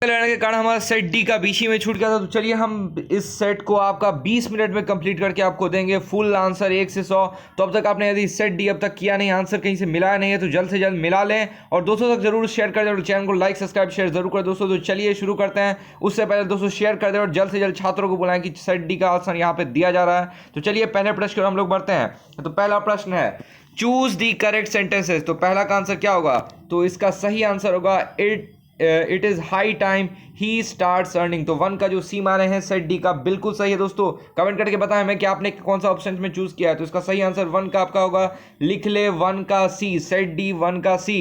लेने के कारण हमारा सेट डी का बीच ही में छूट गया था। तो चलिए हम इस सेट को आपका 20 मिनट में कंप्लीट करके आपको देंगे फुल आंसर 1 से 100। तो अब तक आपने यदि सेट डी अब तक किया नहीं, आंसर कहीं से मिलाया नहीं है, तो जल्द से जल्द मिला लें और दोस्तों तक जरूर शेयर कर दें और चैनल को लाइक सब्सक्राइब शेयर जरूर करें दोस्तों। तो चलिए शुरू करते हैं। उससे पहले दोस्तों शेयर कर दें और जल्द से जल्द छात्रों को बुलाएं कि सेट डी का आंसर यहाँ पे दिया जा रहा है। तो चलिए पहले प्रश्न की ओर हम लोग बढ़ते हैं। तो पहला प्रश्न है चूज दी करेक्ट सेंटेंसेस। तो पहला का आंसर क्या होगा? तो इसका सही आंसर होगा it is high time he starts earning. तो 1 का जो सी माने हैं सेट डी का बिल्कुल सही है दोस्तों। कमेंट करके बताएं हमें कि आपने कौन सा ऑप्शन में चूज किया है। तो इसका सही आंसर 1 का आपका होगा। लिख ले 1 का सी, सेट डी 1 का C.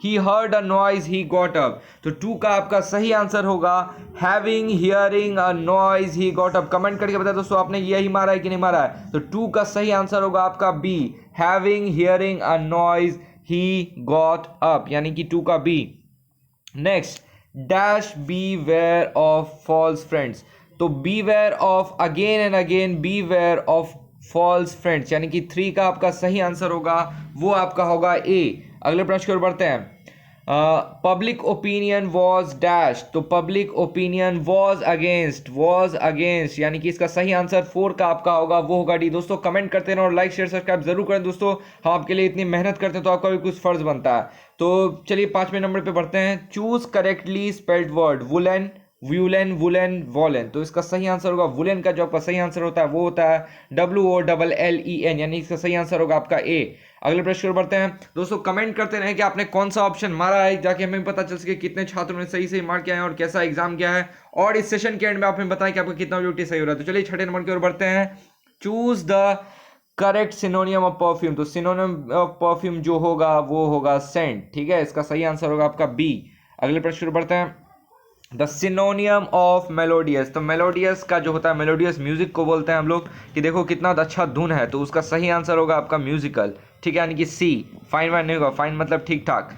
He heard a noise he got up. तो 2 का आपका सही आंसर होगा having hearing a noise he got up. Comment करके बताएं दोस्तों आपने यही मारा है कि नहीं मारा है। तो 2 का सही आंसर होगा आपका B, having hearing a noise he got up, यानी कि 2 का B. Next dash beware of false friends. तो beware of again and again beware of false friends, यानी कि 3 का आपका सही आंसर होगा वो आपका होगा ए। अगले प्रश्न की ओर बढ़ते हैं। Public opinion was dash. तो पब्लिक ओपिनियन वॉज अगेंस्ट, यानी कि इसका सही आंसर 4 का आपका होगा वो होगा डी। दोस्तों कमेंट करते रहें और लाइक शेयर सब्सक्राइब जरूर करें दोस्तों। हम आपके लिए इतनी मेहनत करते हैं तो आपका भी कुछ फर्ज बनता है। तो चलिए 5वें नंबर पे बढ़ते हैं। Choose correctly spelled word woollen, व्यूलन, वुलन, वॉलन। तो इसका सही आंसर होगा वुलन का जो आपका सही आंसर होता है वो होता है WOLLEN, यानी इसका सही आंसर होगा आपका ए। अगले प्रश्न पर बढ़ते हैं। दोस्तों कमेंट करते रहें कि आपने कौन सा ऑप्शन मारा है, ताकि हमें पता चल सके कितने छात्रों ने सही मार्क किया है और कैसा एग्जाम किया है। और इस सेशन के एंड में आप हमें बताएं कि आपका कितना ड्यूटी सही हो रहा है। तो चलिए 6ठे नंबर की ओर बढ़ते हैं। Choose the correct सिनोनियम of perfume. तो सिनोनियम ऑफ परफ्यूम जो होगा वो होगा सेंट, ठीक है। इसका सही आंसर होगा आपका बी। अगले प्रश्न पर बढ़ते हैं। The सिनोनियम of melodious. तो मेलोडियस का जो होता है, मेलोडियस म्यूजिक को बोलते हैं हम लोग कि देखो कितना अच्छा धुन है। तो उसका सही आंसर होगा आपका म्यूजिकल, ठीक है, यानी कि सी। फाइन वाइन नहीं होगा, फाइन मतलब ठीक ठाक।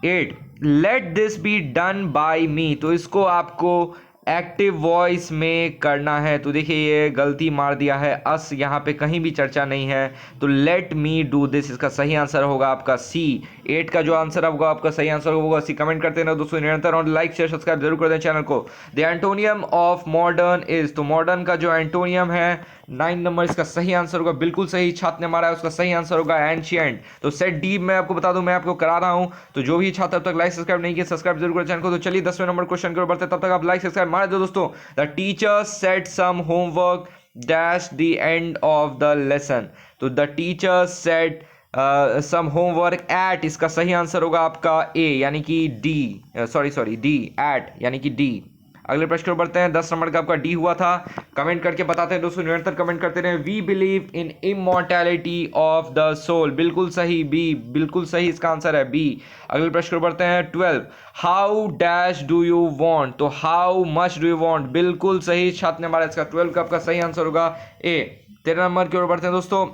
8 let this be done by me. तो इसको आपको एक्टिव वॉइस में करना है। तो देखिए ये गलती मार दिया है, अस यहाँ पे कहीं भी चर्चा नहीं है। तो लेट मी डू दिस, इसका सही आंसर होगा आपका सी। 8 का जो आंसर होगा आपका सही आंसर होगा सी। कमेंट करते हैं दोस्तों निरंतर और लाइक शेयर सब्सक्राइब जरूर कर दें चैनल को। The antonym of modern is. तो मॉडर्न का जो एंटोनियम है 9 नंबर, इसका सही आंसर होगा बिल्कुल सही छात्र ने मारा है, उसका सही आंसर होगा एंशिएंट। तो सेट डी मैं आपको बता दूं, मैं आपको करा रहा हूं। तो जो भी छात्र अब तक लाइक सब्सक्राइब नहीं किया सब्सक्राइब जरूर करें चैनल को। तो चलिए 10वें नंबर क्वेश्चन की ओर बढ़ते हैं, तब तक आप लाइक सब्सक्राइब मार दो दोस्तों। The teacher set some homework dash the end of the lesson. तो the teacher set some homework at, इसका सही आंसर होगा आपका ए, यानी कि डी, सॉरी डी, एट यानी कि डी। अगले प्रश्न पर बढ़ते हैं। 10 नंबर का आपका डी हुआ था। कमेंट करके बताते हैं दोस्तों, निरंतर कमेंट करते रहे। We believe in immortality of the soul, बिल्कुल सही बी, बिल्कुल सही इसका आंसर है बी। अगले प्रश्न पर बढ़ते हैं। 12 how dash do you want. तो how much do you want, बिल्कुल सही छात्र ने हमारा, इसका 12 का आपका सही आंसर होगा ए। 13 नंबर की ओर बढ़ते हैं दोस्तों।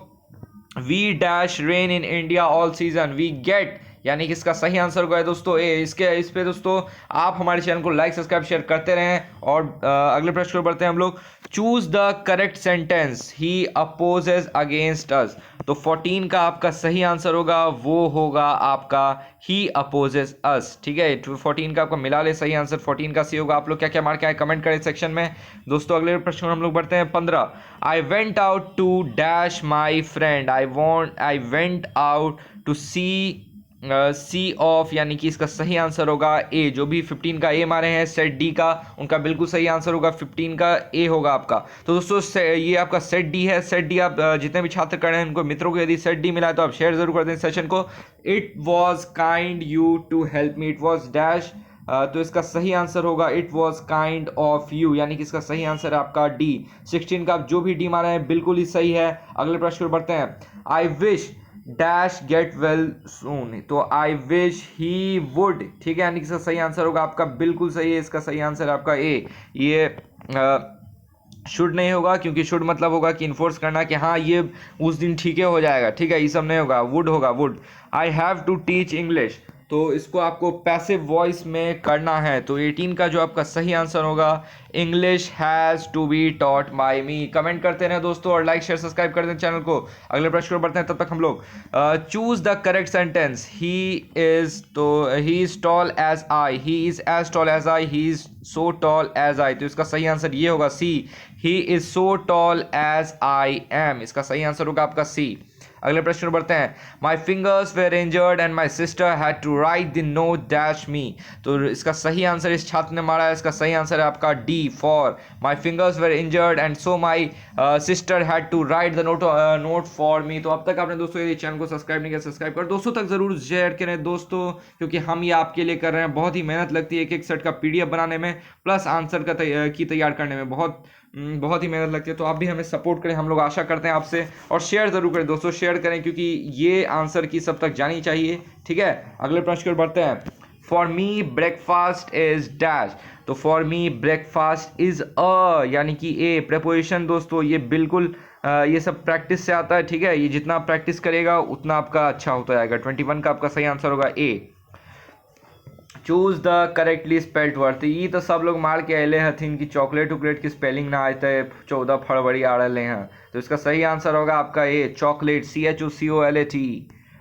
We dash rain in India all season, we get, यानी कि इसका सही आंसर होगा दोस्तों ए। इस पे दोस्तों आप हमारे चैनल को लाइक सब्सक्राइब शेयर करते रहें। और अगले प्रश्न पर बढ़ते हैं हम लोग। Choose the correct sentence he opposes against us. तो 14 का आपका सही आंसर होगा वो होगा आपका ही अपोजेस अस, ठीक है। 14 का आपका मिला ले सही आंसर 14 का सी होगा। आप लोग क्या क्या मार्क आए कमेंट करें सेक्शन में दोस्तों। अगले प्रश्न में हम लोग बढ़ते हैं। 15 I went out to dash my friend. I went out to see off, यानी कि इसका सही आंसर होगा ए। जो भी 15 का ए मारे हैं सेट डी का, उनका बिल्कुल सही आंसर होगा 15 का ए होगा आपका। तो दोस्तों ये आपका सेट डी है। सेट डी आप जितने भी छात्र कर रहे हैं उनको मित्रों को यदि सेट डी मिला है तो आप शेयर जरूर कर दें सेशन को। It was kind you to help me, it was dash. तो इसका सही आंसर होगा it was kind of you, यानी कि इसका सही आंसर है आपका डी। 16 का आप जो भी डी मारे हैं बिल्कुल ही सही है। अगले प्रश्न पर बढ़ते हैं। I wish dash get well soon. तो आई विश ही वुड, ठीक है, यानी कि इसका सही आंसर होगा आपका बिल्कुल सही है। इसका सही आंसर है आपका ए। ये शुड नहीं होगा, क्योंकि शुड मतलब होगा कि इन्फोर्स करना कि हाँ ये उस दिन ठीक है हो जाएगा, ठीक है, ये सब नहीं होगा। वुड होगा, would. I have to teach English. तो इसको आपको पैसिव वॉइस में करना है। तो 18 का जो आपका सही आंसर होगा, English has to be taught by me. Comment करते रहे दोस्तों और लाइक शेयर सब्सक्राइब कर दें चैनल को। अगले प्रश्न पर बढ़ते हैं, तब तक हम लोग choose the correct sentence. He is tall as I, he is as tall as I, he is so tall as I. तो इसका सही आंसर ये होगा C, he is so tall as I am. इसका सही आंसर होगा आपका सी। अगले प्रश्न पर बढ़ते हैं, my fingers were injured and my sister had to write the note dash me. तो इसका सही आंसर इस छात्र ने मारा है, इसका सही आंसर है आपका D, for my fingers were injured and so my sister had to write the note for me. तो अब तक आपने दोस्तों ये चैनल को सब्सक्राइब नहीं किया, सब्सक्राइब कर दोस्तों तक जरूर शेयर करें दोस्तों, क्योंकि हम ये आपके लिए कर रहे हैं। बहुत ही मेहनत लगती है एक एक सेट का पीडीएफ बनाने में, प्लस आंसर का की तैयार करने में बहुत ही मेहनत लगती है। तो आप भी हमें सपोर्ट करें, हम लोग आशा करते हैं आपसे, और शेयर जरूर करें दोस्तों, शेयर करें क्योंकि ये आंसर की सब तक जानी चाहिए, ठीक है। अगले प्रश्न की ओर बढ़ते हैं, for me breakfast is dash. तो for me breakfast is a, यानी कि ए प्रेपोजिशन दोस्तों, ये बिल्कुल ये सब प्रैक्टिस से आता है, ठीक है। ये जितना प्रैक्टिस करेगा उतना आपका अच्छा होता जाएगा। 21 का आपका सही आंसर होगा A. Choose the correctly spelled word. ये तो सब लोग मार के अले हथिन कि चॉकलेट उकलेट की स्पेलिंग ना आए थे 14 फरवरी आ रहे हैं। तो इसका सही आंसर होगा आपका ए, चॉकलेट, CHOCOLAT।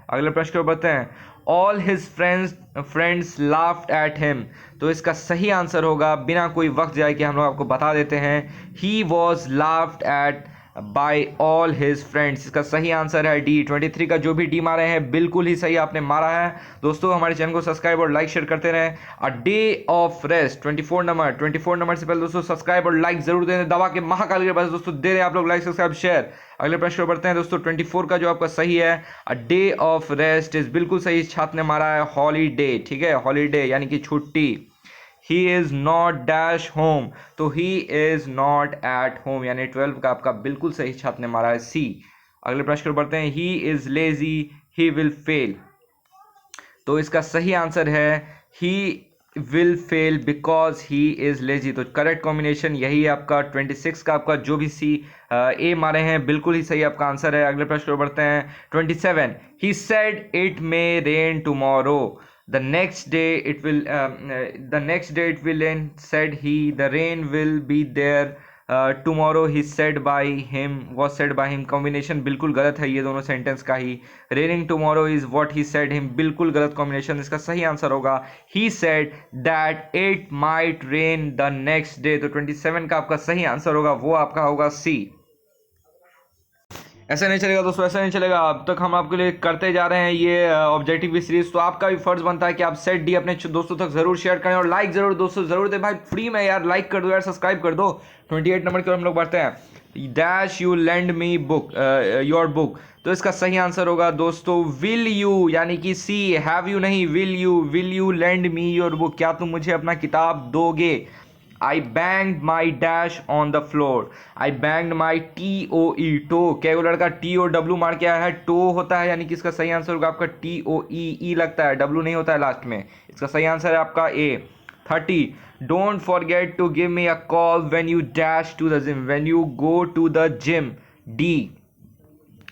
अगले प्रश्न को बढ़ते हैं, all his friends laughed at him. तो इसका सही आंसर होगा, बिना कोई वक्त जाए कि हम लोग आपको बता देते हैं, he was laughed at by all his friends. इसका सही आंसर है डी। 23 का जो भी डी मारे हैं बिल्कुल ही सही आपने मारा है दोस्तों। हमारे चैनल को सब्सक्राइब और लाइक शेयर करते रहें। A day of rest 24 number से पहले दोस्तों सब्सक्राइब और लाइक जरूर दें, दबा के महाकाल के पास दोस्तों दे दें आप लोग लाइक सब्सक्राइब शेयर। अगले प्रश्न पर बढ़ते हैं दोस्तों, 24 का जो आपका सही है, a day of rest is बिल्कुल सही छात्र ने मारा है, हॉलीडे, ठीक है, हॉलीडे यानी कि छुट्टी। He is not dash home, तो he is not at home यानी 12 का आपका बिल्कुल सही छात्र ने मारा है, सी। अगले प्रश्न पर बढ़ते हैं, he is lazy he will fail. तो इसका सही आंसर है, he will fail because he is lazy. तो करेक्ट कॉम्बिनेशन यही है आपका। 26 का आपका जो भी सी ए मारे हैं बिल्कुल ही सही आपका आंसर है। अगले प्रश्न पर बढ़ते हैं, 27, he said it may rain tomorrow. The next day it will rain, said he. The rain will be there tomorrow, he said by him, was said by him। Combination बिल्कुल गलत है ये दोनों सेंटेंस का ही। raining tomorrow is what he said him, बिल्कुल गलत combination. इसका सही आंसर होगा, he said that it might rain the next day। तो 27 का आपका सही आंसर होगा, वो आपका होगा सी। ऐसा नहीं चलेगा दोस्तों, ऐसा नहीं चलेगा। अब तक हम आपके लिए करते जा रहे हैं ये ऑब्जेक्टिव की सीरीज, तो आपका भी फर्ज बनता है कि आप सेट डी अपने दोस्तों तक जरूर शेयर करें और लाइक जरूर दोस्तों जरूर दे भाई, फ्री में यार, लाइक कर दो यार, सब्सक्राइब कर दो। 28 नंबर की ओर हम लोग बढ़ते हैं, dash you lend me book your book. तो इसका सही आंसर होगा दोस्तों विल यू, यानी कि सी, हैव यू नहीं, will you lend me your book, क्या तुम मुझे अपना किताब दोगे। I banged my dash on the floor, I banged my TOE, toe, क्या वो लड़का TOW मार के आया है, टो होता है, यानी कि इसका सही आंसर होगा आपका TOE लगता है, W नहीं होता है लास्ट में। इसका सही आंसर है आपका ए। 30, don't forget to give me a call when you dash to the gym, when you go to the gym, D।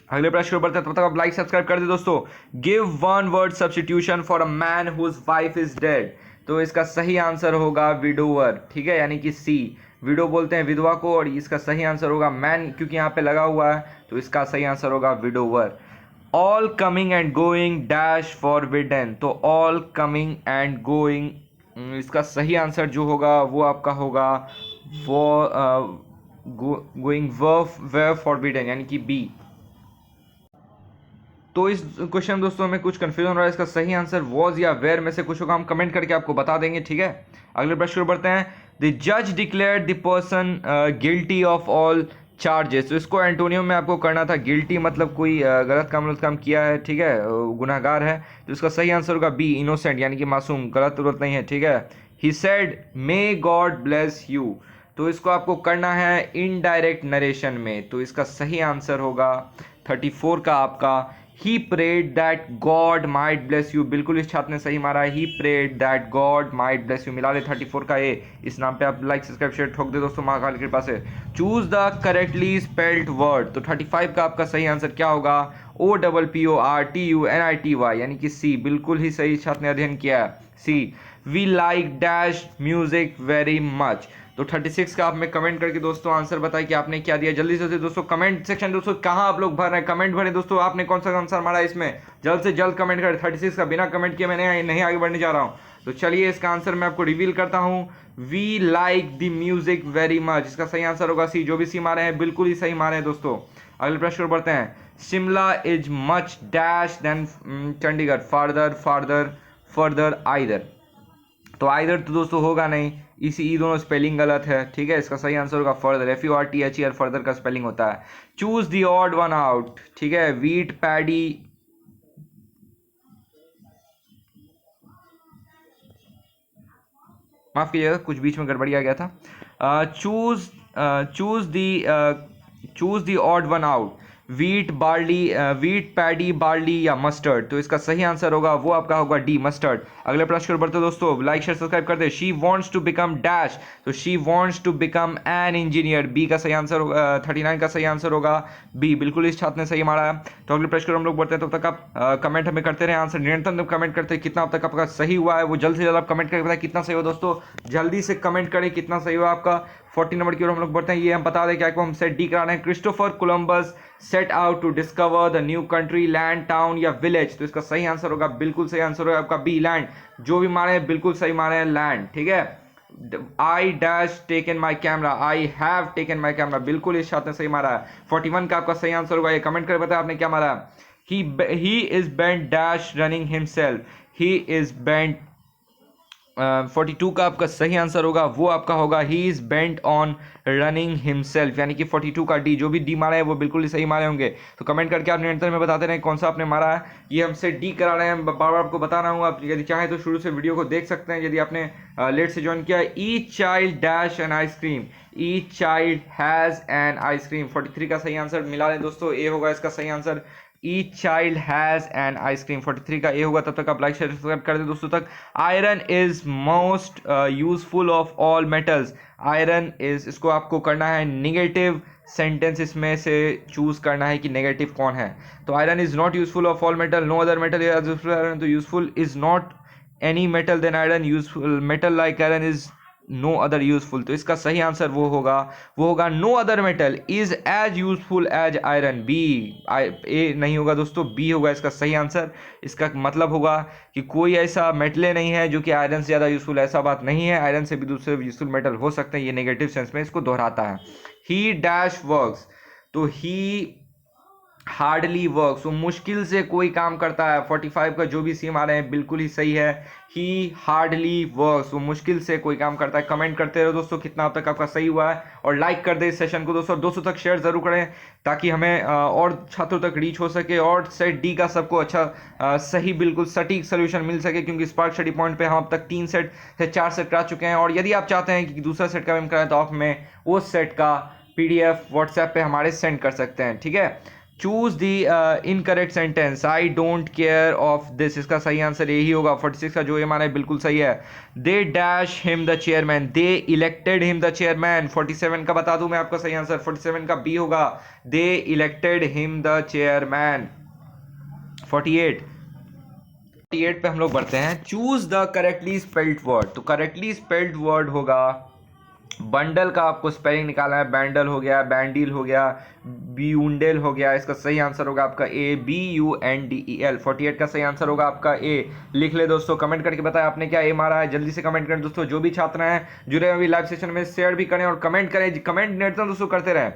अगले प्रश्न पर तब तक आप लाइक सब्सक्राइब कर दे दोस्तों। Give one word substitution for a man whose wife is dead. तो इसका सही आंसर होगा विडोवर, ठीक है, यानी कि सी। विडो बोलते हैं विधवा को, और इसका सही आंसर होगा मैन, क्योंकि यहाँ पे लगा हुआ है, तो इसका सही आंसर होगा widower. All coming and going dash forbidden. तो ऑल कमिंग एंड गोइंग, इसका सही आंसर जो होगा वो आपका होगा वो गोइंग वेयर फॉरबिडन, यानी कि बी। तो इस क्वेश्चन दोस्तों में कुछ कंफ्यूजन हो रहा है, इसका सही आंसर वॉज या वेयर में से कुछ होगा, हम कमेंट करके आपको बता देंगे, ठीक है। अगले प्रश्न पर बढ़ते हैं, द जज declared the person guilty of all charges. तो इसको एंटोनियो में आपको करना था, गिल्टी मतलब कोई गलत काम किया है, ठीक है, गुनाहगार है। तो इसका सही आंसर होगा बी, इनोसेंट, यानी कि मासूम, गलत नहीं है, ठीक है। He said may God bless you. तो इसको आपको करना है इनडायरेक्ट नरेशन में, तो इसका सही आंसर होगा 34 का आपका he prayed that God might bless you, बिल्कुल इस छात्र ने सही मारा है, he prayed that God might bless you. मिला ले 34 का ए, इस नाम पे आप लाइक सब्सक्राइब शेयर ठोक दे दोस्तों महाकाल की कृपा से। Choose the correctly spelled word, तो 35 का आपका सही आंसर क्या होगा, OPPORTUNITY, यानी कि सी, बिल्कुल ही सही छात्र ने अध्ययन किया है, C. We like dash music very much, तो 36 का आप में कमेंट करके दोस्तों आंसर बताएं कि आपने क्या दिया। जल्दी से दोस्तों कमेंट सेक्शन दोस्तों कहां आप लोग भर रहे हैं, कमेंट भरें दोस्तों, आपने कौन सा आंसर मारा इसमें, जल्द से जल्द कमेंट करें। 36 का बिना कमेंट किए मैंने नहीं आगे बढ़ने जा रहा हूं, तो चलिए इसका आंसर मैं आपको रिवील करता हूं। We like the music very much, इसका सही आंसर होगा सी। जो भी सी मारे हैं बिल्कुल ही सही मारे हैं दोस्तों। अगले प्रश्न पर बढ़ते हैं। Shimla is much dash than Chandigarh, farther farther further either, तो आइदर तो दोस्तों होगा नहीं, ई दोनों स्पेलिंग गलत है, ठीक है। इसका सही आंसर होगा फर्दर, FURTHER, फर्दर का स्पेलिंग होता है। Choose the odd one out, ठीक है। वीट पैडी, माफ कीजिएगा कुछ बीच में गड़बड़ी आ गया था। Choose the odd one out, wheat barley, wheat paddy barley या मस्टर्ड, तो इसका सही आंसर होगा वो आपका होगा डी, मस्टर्ड। अगले प्रश्न पर बढ़ते दोस्तों, लाइक शेयर सब्सक्राइब करते। She wants to become dash, तो she wants to become an engineer, B का सही आंसर होगा, 39 का सही आंसर होगा बी, बिल्कुल इस छात्र ने सही मारा है। तो अगले प्रश्न पर हम लोग बढ़ते हैं, तब तक आप कमेंट हमें करते रहे, आंसर निरंतर कमेंट करते हैं, कितना अब तक आपका सही हुआ है वो जल्द से जल्द आप कमेंट करके बताएं कितना सही हो दोस्तों, जल्दी से कमेंट करें कितना सही हुआ आपका। 40 नंबर की ओर हम लोग बढ़ते हैं, ये हम बता दें क्या हम सेट डी करा रहे हैं। Christopher Columbus set out to discover the new country, land, town या विलेज, तो इसका सही आंसर होगा, बिल्कुल सही आंसर होगा आपका बी, लैंड। जो भी मारे हैं बिल्कुल सही मारे हैं, लैंड, ठीक है। I dash taken my camera, I have taken my camera, बिल्कुल इस छात्र ने सही मारा है। 41 का आपका सही आंसर होगा, ये कमेंट कर बताया आपने क्या मारा है। He is bent dash running himself, he is bent 42 का आपका सही आंसर होगा वो आपका होगा he is bent on running himself, यानी कि 42 का डी। जो भी डी मारा है वो बिल्कुल ही सही मारे होंगे, तो कमेंट करके आप निरंतर में बताते रहें कौन सा आपने मारा है। ये हमसे डी करा रहे हैं, बार बार आपको बता रहा हूँ, आप यदि चाहें तो शुरू से वीडियो को देख सकते हैं यदि आपने लेट से ज्वाइन किया। Each child dash an ice cream, each child has an ice cream, 43 का सही आंसर मिला लें दोस्तों, ए होगा इसका सही answer. Each child has an ice cream, 43 का ए होगा। तब तक आप लाइक शेयर सब्सक्राइब कर दें दोस्तों तक। Iron is most useful of all metals, iron is, इसको आपको करना है निगेटिव सेंटेंस इसमें से चूज करना है कि नेगेटिव कौन है। तो iron is not useful of all metal, no other metal is useful iron, तो useful is not any metal then iron, useful metal like iron is no other useful, तो इसका सही आंसर वो होगा no other metal is as useful as iron, B. A नहीं होगा दोस्तों, B होगा इसका सही आंसर। इसका मतलब होगा कि कोई ऐसा मेटल नहीं है जो कि आयरन से ज़्यादा यूजफुल, ऐसा बात नहीं है, आयरन से भी दूसरे यूजफुल मेटल हो सकते हैं, ये नेगेटिव सेंस में इसको दोहराता है। ही डैश वर्क्स, तो ही हार्डली वर्क, तो मुश्किल से कोई काम करता है। 45 का जो भी सीम आ रहे हैं बिल्कुल ही सही है, ही हार्डली वर्क, तो मुश्किल से कोई काम करता है। कमेंट करते रहो दोस्तों कितना अब तक आपका सही हुआ है, और लाइक कर दे इस सेशन को दोस्तों, 200 तक शेयर जरूर करें ताकि हमें और छात्रों तक रीच हो सके, और सेट डी का सबको अच्छा सही बिल्कुल सटीक सोल्यूशन मिल सके, क्योंकि स्पार्क स्टडी पॉइंट पे हम अब तक 3 सेट से 4 सेट करा चुके हैं, और यदि आप चाहते हैं कि दूसरा सेट का हम कराएं तो आप हमें उस सेट का PDF व्हाट्सएप पे हमारे सेंड कर सकते हैं, ठीक है। Choose the incorrect sentence, I don't care of this, इसका सही आंसर यही होगा। 46 का जो ये माना है बिल्कुल सही है। They dash him the chairman, they elected him the chairman, 47 का बता दूं मैं आपका सही आंसर, 47 का बी होगा, दे इलेक्टेड हिम द चेयरमैन। 48 पे हम लोग बढ़ते हैं। Choose the correctly spelled word, तो करेक्टली स्पेल्ड वर्ड होगा बंडल का आपको स्पेलिंग निकालना है, बैंडल हो गया, बैंडील हो गया, ब्यूंडेल हो गया, इसका सही आंसर होगा आपका ए, BUNDEL। 48 का सही आंसर होगा आपका ए, लिख ले दोस्तों, कमेंट करके बताएं आपने क्या ए मारा है, जल्दी से कमेंट करें दोस्तों। जो भी छात्र हैं जुड़े हुए लाइव सेशन में शेयर भी करें और कमेंट करें, कमेंट निरंतर दोस्तों करते रहें।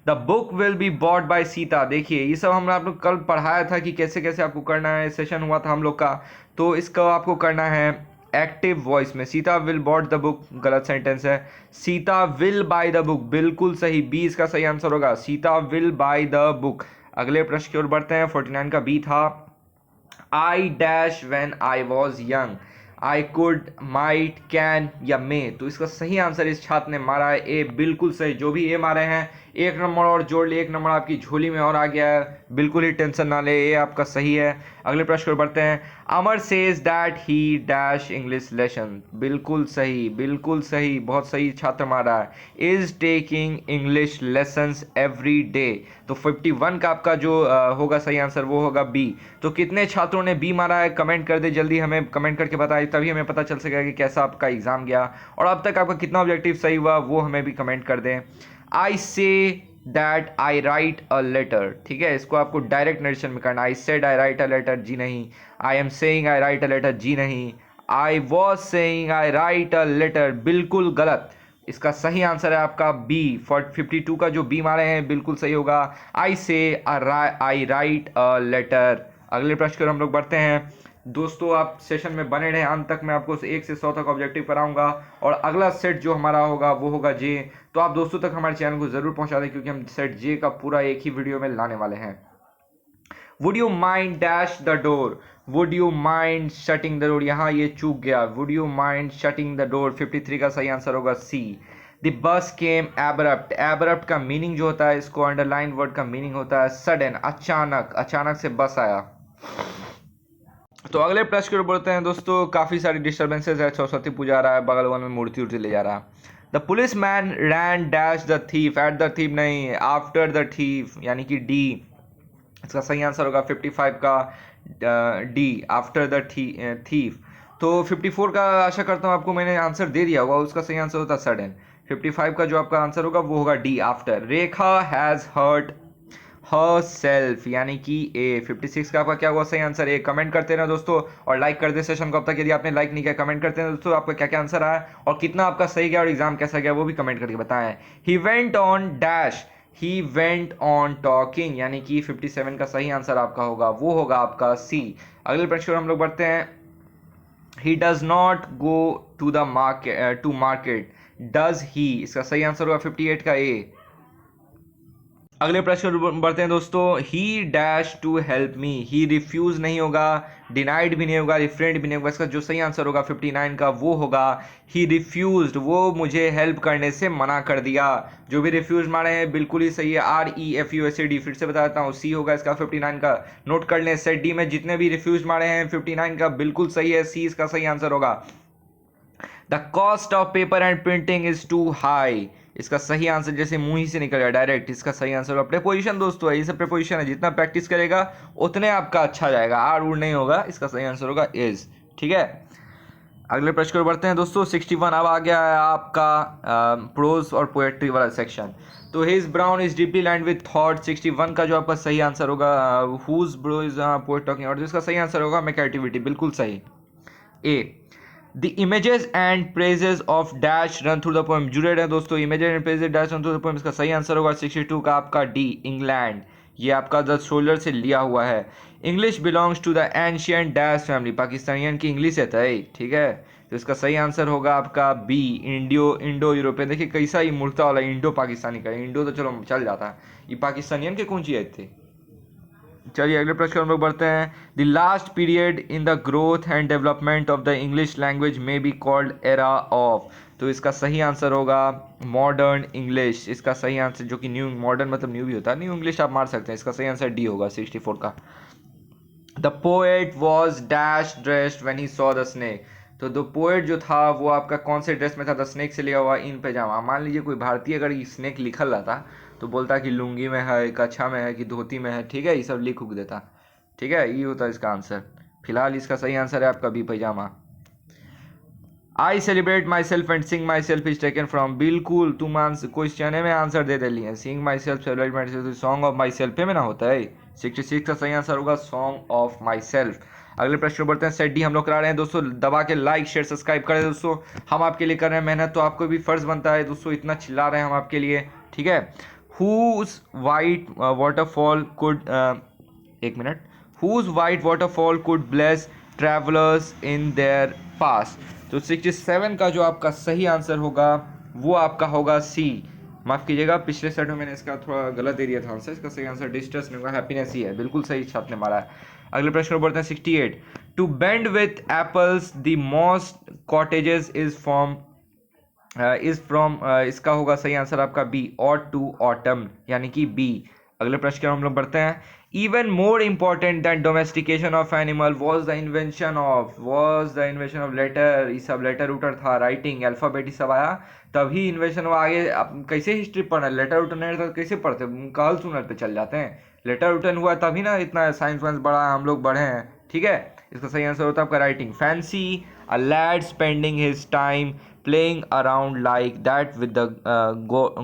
The book will be bought by Sita, देखिए ये सब हमने आप लोग कल पढ़ाया था कि कैसे कैसे आपको करना है, सेशन हुआ था हम लोग का, तो इसका आपको करना है एक्टिव वॉइस में। Sita will bought the book गलत सेंटेंस है, Sita will by the book बिल्कुल सही, बी इसका सही आंसर होगा, Sita will by the book. अगले प्रश्न की ओर बढ़ते हैं। 49 का बी था, I dash when I was young, I could, might, can या मे। तो इसका सही आंसर इस छात्र ने मारा है ए, बिल्कुल सही। जो भी ए मारे हैं एक नंबर और जोड़ लिए, एक नंबर आपकी झोली में और आ गया है, बिल्कुल ही टेंशन ना ले, ये आपका सही है। अगले प्रश्न पर बढ़ते हैं। Amar says that he dash English lesson, बिल्कुल सही, बिल्कुल सही, बहुत सही छात्र मारा है। Is taking English lessons every day. तो 51 का आपका जो होगा सही आंसर वो होगा बी। तो कितने छात्रों ने बी मारा है कमेंट कर दे जल्दी, हमें कमेंट करके बताइए, तभी हमें पता चल सकेगा कि कैसा आपका एग्जाम गया और अब तक आपका कितना ऑब्जेक्टिव सही हुआ वो हमें भी कमेंट कर दें। I say that I write a letter, ठीक है, इसको आपको डायरेक्ट नरेशन में करना। I said I write a letter, जी नहीं। I am saying I write a letter, जी नहीं। I was saying I write a letter, बिल्कुल गलत। इसका सही आंसर है आपका बी। 52 का जो बी मारे हैं बिल्कुल सही होगा। आई से आई राइट अ लेटर। अगले प्रश्न की ओर हम लोग बढ़ते हैं। दोस्तों आप सेशन में बने रहे अंत तक, मैं आपको 1 से 100 तक ऑब्जेक्टिव कराऊंगा और अगला सेट जो हमारा होगा वो होगा जे। तो आप दोस्तों तक हमारे चैनल को जरूर पहुंचा दें क्योंकि हम सेट जे का पूरा एक ही वीडियो में लाने वाले हैं। Would you mind dash the door, would you mind shutting the door, यहाँ ये चूक गया। Would you mind shutting the door, 53 का सही आंसर होगा C. The bus came abrupt, abrupt का मीनिंग जो होता है, इसको अंडरलाइन वर्ड का मीनिंग होता है सडन, अचानक, अचानक से बस आया। तो अगले प्रश्न की ओर बढ़ते हैं दोस्तों। काफी सारी डिस्टर्बेंसेस है, सरस्वती पूजा आ रहा है, बगल बगल में मूर्ति उर्ति ले जा रहा है। The police man ran dash the thief, at the thief नहीं, आफ्टर द थीफ, यानी कि डी। इसका सही आंसर होगा 55 का डी, आफ्टर द थीफ। तो 54 का आशा करता हूँ आपको मैंने आंसर दे दिया होगा, उसका सही आंसर होता सडन। 55 का जो आपका आंसर होगा वो होगा D, after. Rekha has hurt herself, यानी कि ए। 56 का आपका क्या हुआ सही आंसर ए। कमेंट करते रहना दोस्तों और लाइक कर दे सेशन को अब तक, यदि आपने लाइक नहीं किया कमेंट करते रहना दोस्तों आपका क्या क्या आंसर आया और कितना आपका सही गया और एग्जाम कैसा गया वो भी कमेंट करके बताएं। He went on dash, he went on talking, यानी कि 57 का सही आंसर आपका होगा वो होगा आपका सी। अगले प्रश्न पर हम लोग बढ़ते हैं। He does not go to the market, to market, does he, इसका सही आंसर होगा 58 का ए। अगले प्रश्न बढ़ते हैं दोस्तों। He dash to help me, he refuse नहीं होगा, डिनाइड भी नहीं होगा, रिफ्रेंड भी नहीं होगा, इसका जो सही आंसर होगा 59 का वो होगा ही रिफ्यूज्ड, वो मुझे हेल्प करने से मना कर दिया। जो भी रिफ्यूज मारे हैं बिल्कुल ही सही है, REFUSAD। फिर से बता देता हूँ सी होगा इसका 59 का, नोट कर लें। सेट डी में जितने भी रिफ्यूज मारे हैं 59 का बिल्कुल सही है, सी इसका सही आंसर होगा। The cost of paper and printing is too high, इसका सही आंसर जैसे मुंह ही से निकल गया डायरेक्ट, इसका सही आंसर होगा प्रेपोजिशन। दोस्तों ये सब प्रेपोजिशन है, जितना प्रैक्टिस करेगा उतने आपका अच्छा जाएगा, आर उड़ नहीं होगा, इसका सही आंसर होगा इज, ठीक है। अगले प्रश्न को बढ़ते हैं दोस्तों। 61 अब आ गया है आपका प्रोज और पोएट्री वाला सेक्शन। तो his brown is deeply lined with thought, 61 का जो आपका सही आंसर होगा whose brow is poet talking, और इसका सही आंसर होगा मेक एक्टिविटी, बिल्कुल सही ए। The images and praises of dash run through the poem, जुड़े रहे दोस्तों, images and praises dash run through the poem, इसका सही आंसर होगा 62 का आपका डी, इंग्लैंड, ये आपका द सोल्जर से लिया हुआ है। English belongs to the ancient dash family, पाकिस्तानियन की इंग्लिश है तय, ठीक है। तो इसका सही आंसर होगा आपका बी, इंडो यूरोपियन। देखिए कैसा ही मुर्ता वाला इंडो पाकिस्तानी का, इंडो तो चलो चल जाता है, ये पाकिस्तानियन के कौन चीज थे। चलिए अगले प्रश्न हम लोग बढ़ते हैं। The last period in the growth and development of the English language में बी कॉल्ड एरा ऑफ, तो इसका सही आंसर होगा मॉडर्न इंग्लिश, इसका सही आंसर, जो कि न्यू, मॉडर्न मतलब न्यू भी होता है, न्यू इंग्लिश आप मार सकते हैं, इसका सही आंसर डी होगा 64 का। The poet was dash dressed when he saw the snake, तो द पोएट जो था वो आपका कौन से ड्रेस में था, द स्नेक से लिया हुआ इन पैजामा। मान लीजिए कोई भारतीय अगर स्नेक लिखल रहता तो बोलता कि लुंगी में है, कच्छा में है कि धोती में है, ठीक है, ये सब लिख उक देता, ठीक है, ये होता है इसका आंसर। फिलहाल इसका सही आंसर है आपका बी, पैजामा। I celebrate myself and sing myself is taken from, बिल्कुल तुम क्वेश्चन में आंसर दे दिली है, sing myself, celebrate myself, song of myself में ना होता है। 66 का सही आंसर होगा सॉन्ग ऑफ माई सेल्फ। अगले प्रश्न बढ़ते हैं। सेट डी हम लोग करा रहे हैं दोस्तों, दबा के लाइक शेयर सब्सक्राइब करें दोस्तों, हम आपके लिए कर रहे हैं मेहनत, तो आपको भी फर्ज बनता है दोस्तों, इतना चिल्ला रहे हैं हम आपके लिए, ठीक है। Whose white waterfall could एक minute, whose white waterfall could bless travelers in their pass, तो 67 का जो आपका सही आंसर होगा वो आपका होगा सी। माफ कीजिएगा पिछले सेट में मैंने इसका थोड़ा गलत दे दिया था आंसर, इसका सही आंसर डिस्ट्रेस नहीं होगा, हैप्पीनेस ही है, बिल्कुल सही छात्र ने मारा है। अगले प्रश्न बढ़ते हैं 68। To bend with apples the most cottages is from इसका होगा सही आंसर आपका बी, ऑट टू ऑटम, यानी कि बी। अगले प्रश्न की ओर हम लोग बढ़ते हैं। Even more important than domestication of animal was the invention of letter. ये सब लेटर उटर था, राइटिंग, अल्फाबेट, ये सब आया तभी इन्वेंशन हुआ। आगे आप कैसे हिस्ट्री पढ़ना, लेटर उटर नहीं रहता तो कैसे पढ़ते, कहल सुनल पे चल जाते हैं। लेटर उटन हुआ तभी ना इतना साइंस वाइंस बढ़ा, हम लोग बढ़े हैं, ठीक है। इसका सही आंसर होता है आपका writing. Fancy a lad spending his time playing around like that with the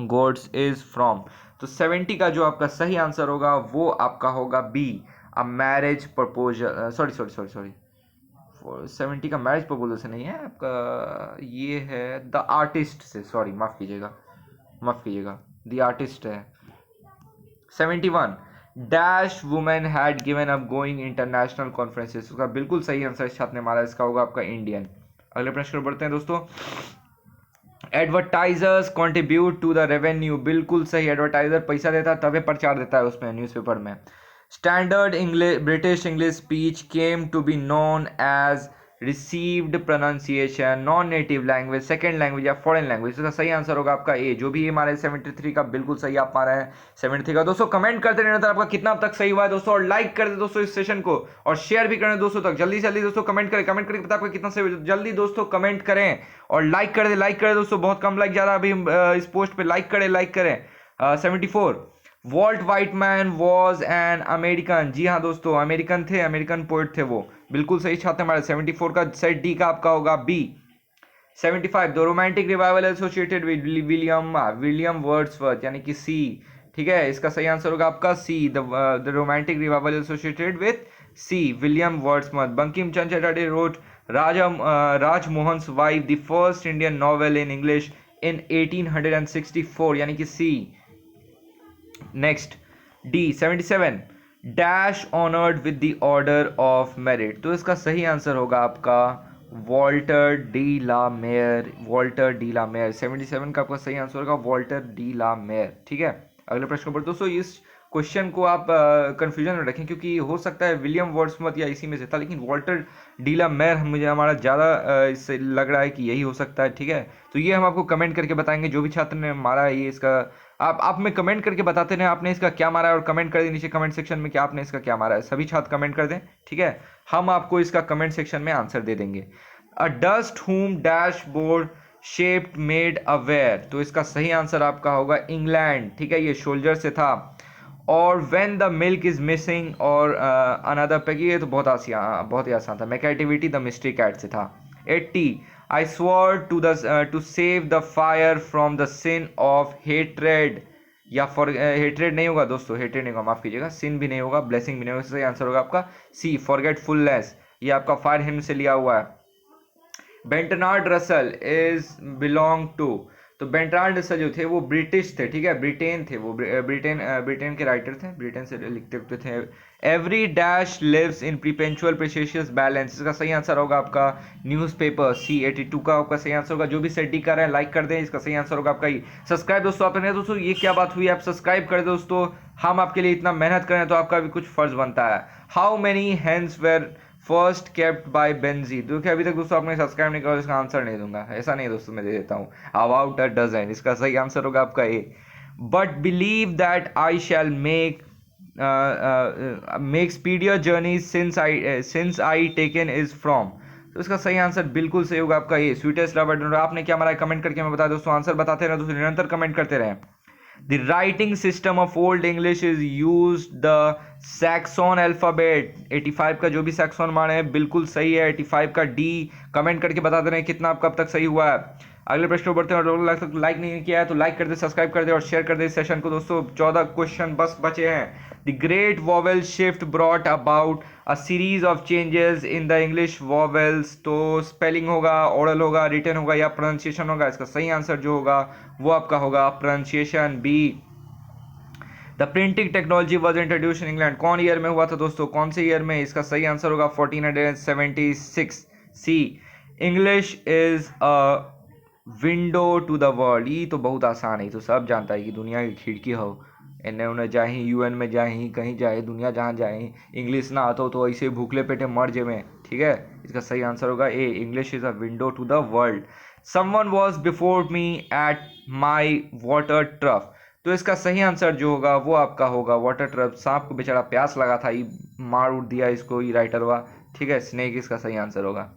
gods is from. तो 70 का जो आपका सही आंसर होगा वो आपका होगा B, a marriage proposal. Sorry 70 का मैरिज प्रपोजल से नहीं है आपका, ये है द आर्टिस्ट से, सॉरी माफ़ कीजिएगा, द आर्टिस्ट है। 71 dash women had given up going international conferences. उसका बिल्कुल सही आंसर इस छात्र ने मारा, इसका होगा आपका इंडियन। अगले प्रश्न पर बढ़ते हैं दोस्तों। Advertisers contribute to the revenue, बिल्कुल सही, एडवर्टाइजर पैसा देता है तभी प्रचार देता है उसमें, न्यूज़पेपर में। Standard English, British English speech came to be known as received pronunciation, non native language, second language या फॉरेन लैंग्वेज। इसका सही आंसर होगा आपका ए, जो भी हमारे 73 का बिल्कुल सही आप पा रहे हैं। 73 का दोस्तों कमेंट करते रहना था आपका कितना अब तक सही हुआ है दोस्तों, और लाइक कर दे दोस्तों इस सेशन को, और शेयर भी करें दोस्तों तक। जल्दी जल्दी दोस्तों कमेंट करके बता आपका कितना सही, जल्दी दोस्तों कमेंट करें और लाइक कर दे दोस्तों, बहुत कम लाइक जा रहा है अभी इस पोस्ट पे। लाइक करें। 74 Walt Whitman was an American, जी हाँ दोस्तों अमेरिकन थे, अमेरिकन पोइट थे वो, बिल्कुल सही छात्र हमारे। 74 का सेट डी का आपका होगा B. 75 the romantic revival associated with William Wordsworth, यानी कि सी, ठीक है। इसका सही आंसर होगा आपका C, the romantic revival associated with C, William Wordsworth. Bankim Chandra Chatterjee wrote Rajmohan's wife, the first Indian novel in English in 1864, यानी कि C. Next D 77 dash honoured with the order of merit. तो इसका सही आंसर होगा आपका वॉल्टर डी ला mayor, 77 का आपका सही आंसर होगा वॉल्टर डी ला मेयर, ठीक है। अगले प्रश्न पर दोस्तों, इस क्वेश्चन को आप कंफ्यूजन में रखें क्योंकि हो सकता है विलियम वर्ड्सवर्थ या इसी में से था, लेकिन वॉल्टर डी ला मेयर मुझे हमारा ज़्यादा इससे लग रहा है कि यही हो सकता है, ठीक है। तो ये हम आपको कमेंट करके बताएंगे, जो भी छात्र ने मारा है ये इसका आप में कमेंट करके बताते रहे आपने इसका क्या मारा है, और कमेंट कर दें नीचे कमेंट सेक्शन में कि आपने इसका क्या मारा है। सभी छात्र कमेंट कर दें, ठीक है, हम आपको इसका कमेंट सेक्शन में आंसर दे देंगे। अ डस्ट हुम डैशबोर्ड शेप्ड मेड अवेयर, तो इसका सही आंसर आपका होगा इंग्लैंड, ठीक है, ये सोल्जर से था। और when the milk is missing और अनदर पेग, ये तो बहुत ही आसान था। मैकेटिविटी द मिस्ट्री कैट से था। 80 I swore to save the fire from the sin of hatred, या फॉर हेट्रेड नहीं होगा दोस्तों, हेट्रेड नहीं होगा, माफ कीजिएगा, सिन भी नहीं होगा, ब्लेसिंग भी नहीं होगा। सही आंसर होगा आपका सी, फॉरगेटफुलनेस, ये आपका फायर हिम से लिया हुआ है। बेंटनार्ड रसल इज बिलोंग टू, तो बेंटनार्ड रसल जो थे वो ब्रिटिश थे, ठीक है, ब्रिटेन थे वो, ब्रिटेन के राइटर थे, ब्रिटेन से लिखते थे। Every dash lives in perpetual precious balance, इसका सही आंसर होगा आपका न्यूज़पेपर, सी। 82 का आपका सही आंसर होगा। जो भी सेट डी कर रहे हैं लाइक कर दें, इसका सही आंसर होगा आपका ही। सब्सक्राइब दोस्तों आपने, दोस्तों ये क्या बात हुई, आप सब्सक्राइब कर दे दोस्तों, हम आपके लिए इतना मेहनत करें तो आपका भी कुछ फर्ज बनता है। How many hands were first kept by Benji, देखिए अभी तक दोस्तों आपने सब्सक्राइब नहीं करा, इसका आंसर नहीं दूंगा, ऐसा नहीं दोस्तों, मैं दे देता हूँ। अबाउट अ डजन, इसका सही आंसर होगा आपका A. But believe that I shall make speedier journey since I taken is from, तो इसका सही आंसर बिल्कुल सही होगा आपका ये, स्वीटेस्ट लवर। आपने क्या हमारा कमेंट करके मैं बता दोस्तों, आंसर बताते रहे दोस्तों, निरंतर कमेंट करते रहे। The writing system of Old English is used the Saxon alphabet, 85 का जो भी सैक्सोन मान है बिल्कुल सही है। 85 का डी, कमेंट करके बता दे रहे हैं कितना आपका अब तक सही हुआ है। अगले प्रश्न पर बढ़ते हैं, और लाइक नहीं किया है तो लाइक कर दे, सब्सक्राइब कर दे और शेयर कर दे इस सेशन को दोस्तों। 14 क्वेश्चन बस बचे हैं। The great vowel shift brought about a series of changes in the English vowels, तो स्पेलिंग होगा, ओरल होगा, रिटन होगा या प्रोनाउंसिएशन होगा। इसका सही आंसर जो होगा वो आपका होगा pronunciation, B. The printing technology was introduce in England, कौन ईयर में हुआ था दोस्तों, कौन से ईयर में, इसका सही आंसर होगा 1476, C. English is a window to the world, ये तो बहुत आसान है, तो सब जानता है कि दुनिया की खिड़की हो, एने उन्हें जाही, यूएन में जाही, कहीं जाए, दुनिया जहाँ जाए, इंग्लिश ना आता हो तो ऐसे भूखले पेटे मर जेमें, ठीक है, इसका सही आंसर होगा A, English is a window to the world. Someone was before me at my water trough, तो इसका सही आंसर जो होगा वो आपका होगा वाटर ट्रफ। सांप को बेचारा प्यास लगा था, ये मार उड़ दिया इसको, ये राइटर हुआ, ठीक है, स्नेक इसका सही आंसर होगा।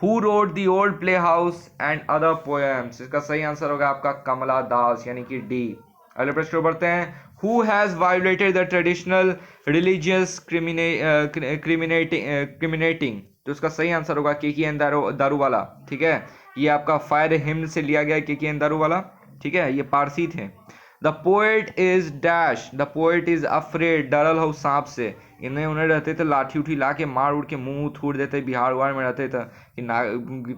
Who wrote the old play house and other poems, इसका सही आंसर होगा आपका कमला दास यानी कि डी। अगले प्रश्न बढ़ते हैं। Who has violated the traditional religious criminating, तो इसका सही आंसर होगा के एन दारूवाला, ठीक है, ये आपका फायर हिम्न से लिया गया के एन दारूवाला, ठीक है, ये पारसी थे। The poet is dash, the poet is afraid, डरल हो सांप से, इन्हें उन्हें रहते थे लाठी उठी ला के मार उड़ के मुंह थूड़ देते, बिहार उहार में रहते थे कि ना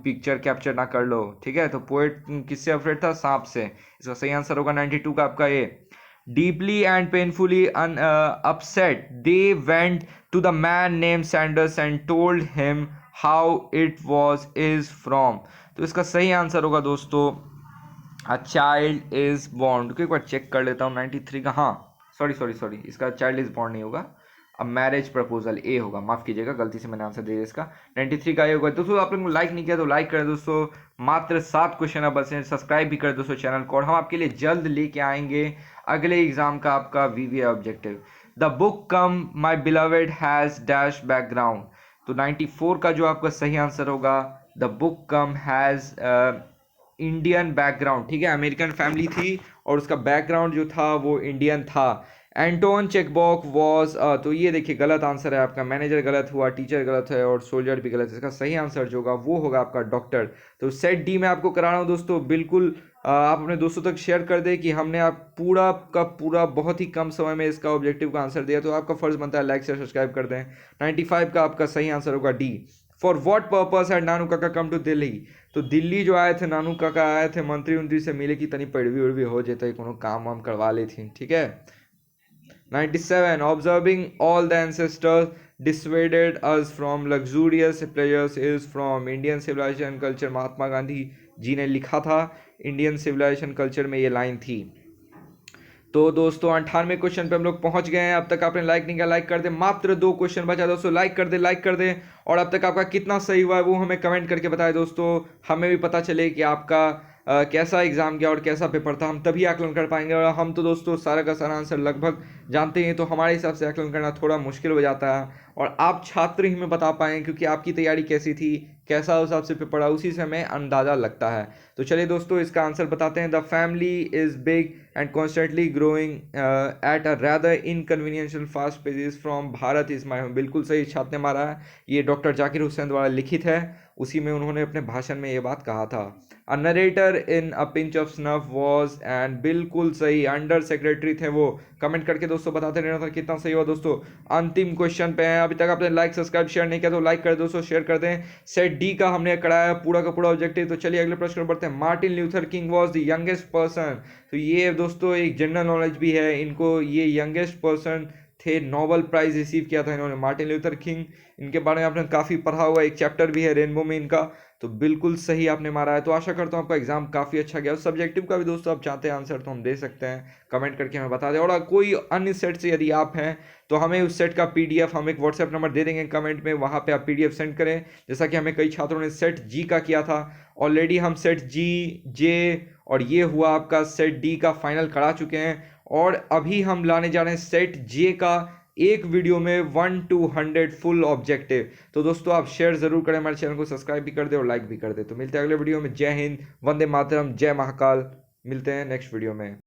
पिक्चर कैप्चर ना कर लो, ठीक है, तो पोएट किससे अफ्रेड था? सांप से। इसका सही आंसर होगा 92 का आपका A. Deeply and painfully upset they went to the man name Sanders and told him how it was is from, तो इसका सही आंसर होगा दोस्तों अ चाइल्ड इज बॉर्न। एक बार चेक कर लेता हूँ 93 का, हाँ सॉरी इसका चाइल्ड इज बॉर्न नहीं होगा, अब मैरिज प्रपोजल ए होगा, माफ कीजिएगा गलती से मैंने आंसर दे दिया इसका, 93 का ए होगा। दोस्तों आप लोगों को लाइक नहीं किया तो लाइक करें दोस्तों, मात्र 7 क्वेश्चन अब बचे हैं, सब्सक्राइब भी करें दोस्तों चैनल को, और हम आपके लिए जल्द लेके आएंगे अगले एग्जाम का आपका वीवीए objective. The book come my beloved has dash background, तो 94 का जो आपका सही आंसर होगा the book come has Indian background, ठीक है, अमेरिकन फैमिली थी और उसका बैकग्राउंड जो था वो इंडियन था। एंटोन चेकबॉक वॉज, तो ये देखिए गलत आंसर है आपका, मैनेजर गलत हुआ, टीचर गलत है और सोल्जर भी गलत है, इसका सही आंसर जो होगा वो होगा आपका डॉक्टर। तो सेट डी में आपको करा रहा हूँ दोस्तों, बिल्कुल आप अपने दोस्तों तक शेयर कर दें कि हमने आप पूरा का पूरा बहुत ही कम समय में इसका ऑब्जेक्टिव का आंसर दिया, तो आपका फर्ज बनता है लाइक शेयर सब्सक्राइब कर दें। 95 का आपका सही आंसर होगा D. For what purpose had Nanu Kaka come to Delhi, तो दिल्ली जो आए थे नानू काका आए थे मंत्री उंत्री से मिले कि तनी पैरवी उड़वी हो जाता, कोनो काम वाम करवा ली थी, ठीक है। 97 observing all the ancestors dissuaded us from luxurious pleasures is from Indian civilisation culture, Mahatma Gandhi ji ने लिखा था, इंडियन सिविलाइजेशन कल्चर में ये लाइन थी। तो दोस्तों 98 क्वेश्चन पे हम लोग पहुंच गए हैं, अब तक आपने लाइक नहीं किया लाइक कर दे, मात्र 2 क्वेश्चन बचा दोस्तों, लाइक कर दे, और अब तक आपका कितना सही हुआ है वो हमें कमेंट करके बताएं दोस्तों, हमें भी पता चले कि आपका कैसा एग्जाम गया और कैसा पेपर था, हम तभी आकलन कर पाएंगे, और हम तो दोस्तों सारा का सारा आंसर लगभग जानते हैं, तो हमारे हिसाब से आकलन करना थोड़ा मुश्किल हो जाता है, और आप छात्र ही में बता पाएँ क्योंकि आपकी तैयारी कैसी थी, कैसा हिसाब से पेपर पड़ा, उसी से हमें अंदाज़ा लगता है। तो चलिए दोस्तों इसका आंसर बताते हैं। The family is big and constantly growing at a rather inconveniently fast paces from Bharat is my home, बिल्कुल सही छात्र ने मारा है, ये डॉक्टर जाकिर हुसैन द्वारा लिखित है, उसी में उन्होंने अपने भाषण में ये बात कहा था। A narrator in a pinch of snuff was, and बिल्कुल सही अंडर सेक्रेटरी थे वो, कमेंट करके दोस्तों बताते रहना था कितना सही हुआ दोस्तों। अंतिम क्वेश्चन पे हैं, अभी तक आपने लाइक सब्सक्राइब शेयर नहीं किया तो लाइक कर दोस्तों, शेयर कर दें। सेट डी का हमने कराया पूरा का पूरा ऑब्जेक्टिव। तो चलिए अगले प्रश्न पर बढ़ते हैं। Martin Luther king was the youngest person, तो ये दोस्तों एक जनरल नॉलेज भी है, इनको ये यंगेस्ट पर्सन थे, नोबेल प्राइज रिसीव किया था इन्होंने, मार्टिन ल्यूथर किंग, इनके बारे में आपने काफ़ी पढ़ा हुआ, एक चैप्टर भी है रेनबो में इनका, तो बिल्कुल सही आपने मारा है। तो आशा करता हूँ आपका एग्जाम काफ़ी अच्छा गया। सब्जेक्टिव का भी दोस्तों आप चाहते हैं आंसर तो हम दे सकते हैं, कमेंट करके हमें बता दें, और कोई अन्य सेट से यदि आप हैं तो हमें उस सेट का पीडीएफ हम एक व्हाट्सएप नंबर दे देंगे कमेंट में, वहाँ पे आप पीडीएफ सेंड करें, जैसा कि हमें कई छात्रों ने सेट जी का किया था, ऑलरेडी हम सेट जी, जे और ये हुआ आपका सेट डी का फाइनल करा चुके हैं, और अभी हम लाने जा रहे हैं सेट जे का एक वीडियो में 1 to 100 फुल ऑब्जेक्टिव। तो दोस्तों आप शेयर जरूर करें, हमारे चैनल को सब्सक्राइब भी कर दे और लाइक भी कर दे। तो मिलते हैं अगले वीडियो में। जय हिंद, वंदे मातरम, जय महाकाल, मिलते हैं नेक्स्ट वीडियो में।